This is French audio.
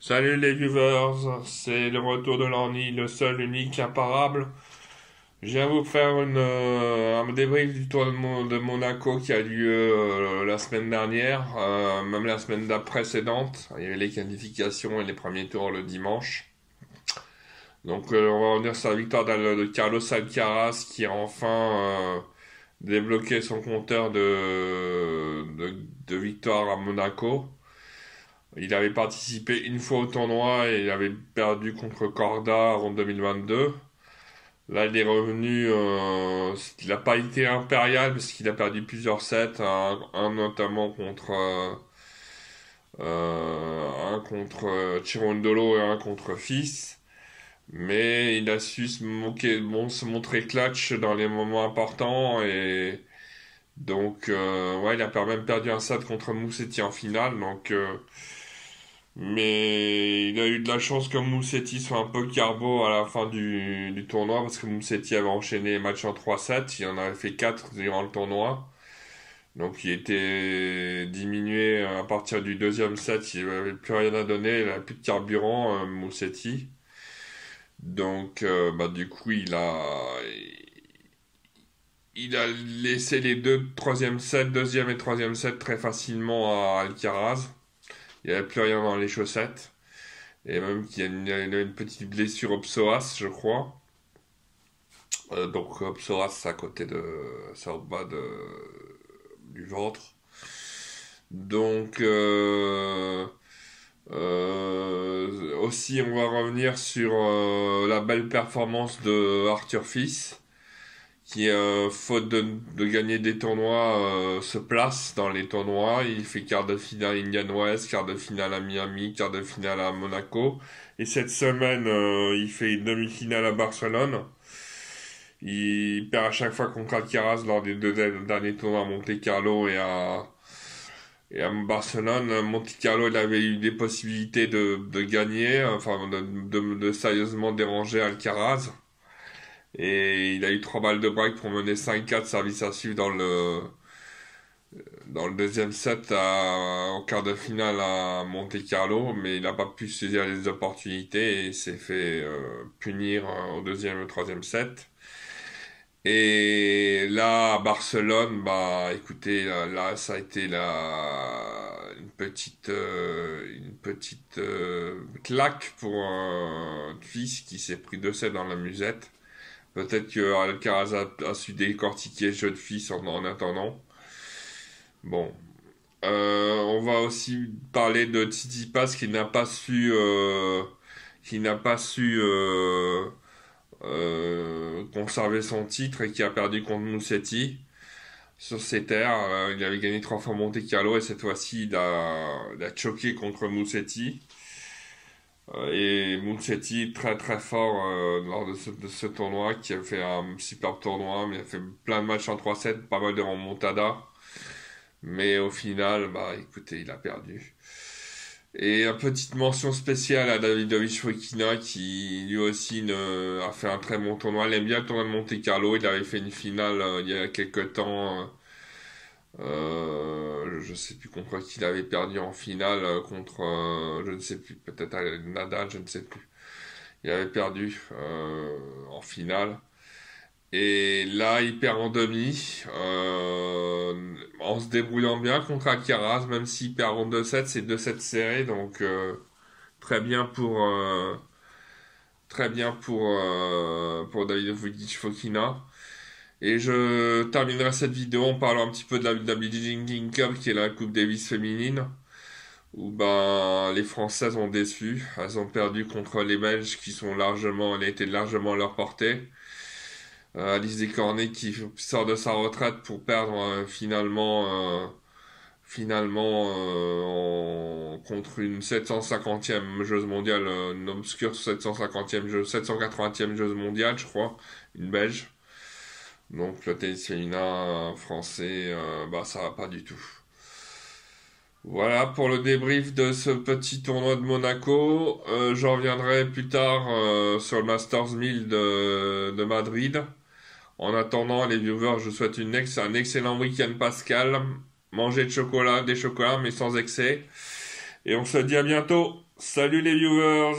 Salut les viewers, c'est le retour de l'Orni, le seul, unique, imparable. Je viens vous faire un débrief du tour de Monaco qui a lieu la semaine dernière, même la semaine précédente. Il y avait les qualifications et les premiers tours le dimanche. Donc on va revenir sur la victoire de Carlos Alcaraz qui a enfin débloqué son compteur de victoire à Monaco. Il avait participé une fois au tournoi et il avait perdu contre Corda en 2022. Là, il est revenu. Il n'a pas été impérial parce qu'il a perdu plusieurs sets, un notamment contre Chirondolo et un contre Fils. Mais il a su se montrer clutch dans les moments importants et donc ouais, il a même perdu un set contre Musetti en finale. Mais il a eu de la chance que Musetti soit un peu carbo à la fin du tournoi parce que Musetti avait enchaîné les matchs en 3-7, il en avait fait 4 durant le tournoi. Donc il était diminué à partir du deuxième set, il n'avait plus rien à donner, il n'avait plus de carburant, Musetti. Donc bah, du coup il a laissé les deux troisième sets, deuxième et troisième set très facilement à Alcaraz. Il n'y avait plus rien dans les chaussettes. Et même qu'il a une petite blessure au psoas, je crois. Donc psoas, c'est à côté de... c'est au bas du ventre. Donc aussi on va revenir sur la belle performance de Arthur Fils qui, faute de gagner des tournois, se place dans les tournois. Il fait quart de finale Indian Wells, quart de finale à Miami, quart de finale à Monaco. Et cette semaine, il fait une demi-finale à Barcelone. Il perd à chaque fois contre Alcaraz lors des deux derniers tournois à Monte-Carlo et à Barcelone. Monte-Carlo, il avait eu des possibilités de gagner, enfin de sérieusement déranger Alcaraz. Et il a eu 3 balles de break pour mener 5-4 services à suivre dans le deuxième set au quart de finale à Monte Carlo, mais il n'a pas pu saisir les opportunités et s'est fait punir au deuxième et au troisième set. Et là, à Barcelone, bah écoutez, là ça a été une petite claque pour un fils qui s'est pris 2 sets dans la musette. Peut-être que Alcaraz a su décortiquer le jeu de fils en attendant. Bon. On va aussi parler de Tsitsipas qui n'a pas su conserver son titre et qui a perdu contre Musetti sur ses terres. Il avait gagné 3 fois Monte Carlo et cette fois-ci il a choqué contre Musetti. Et Musetti très très fort lors de ce tournoi qui a fait un superbe tournoi, mais il a fait plein de matchs en 3-7, pas mal de remontada, mais au final bah écoutez, il a perdu. Et une petite mention spéciale à Davidovich Fokina qui lui aussi a fait un très bon tournoi. Il aime bien le tournoi de Monte Carlo, il avait fait une finale il y a quelques temps, je sais plus contre qui il avait perdu en finale, contre, je ne sais plus, peut-être Nadal, je ne sais plus. Il avait perdu en finale. Et là, il perd en demi, en se débrouillant bien contre Alcaraz, même s'il perd en 2-7, c'est 2-7 serrés, donc très bien pour David Fokina. Et je terminerai cette vidéo en parlant un petit peu de la Billie Jean King Cup, qui est la Coupe Davis féminine, où ben les Françaises ont déçu. Elles ont perdu contre les Belges qui elles étaient largement à leur portée. Alice Descornet qui sort de sa retraite pour perdre contre une 750e joueuse mondiale, une obscure 780e joueuse mondiale, je crois, une Belge. Donc le tennis féminin français, bah ça va pas du tout. Voilà pour le débrief de ce petit tournoi de Monaco. Je reviendrai plus tard sur le Masters 1000 de Madrid. En attendant, les viewers, je vous souhaite un excellent week-end pascal. Mangez des chocolats, mais sans excès. Et on se dit à bientôt. Salut les viewers!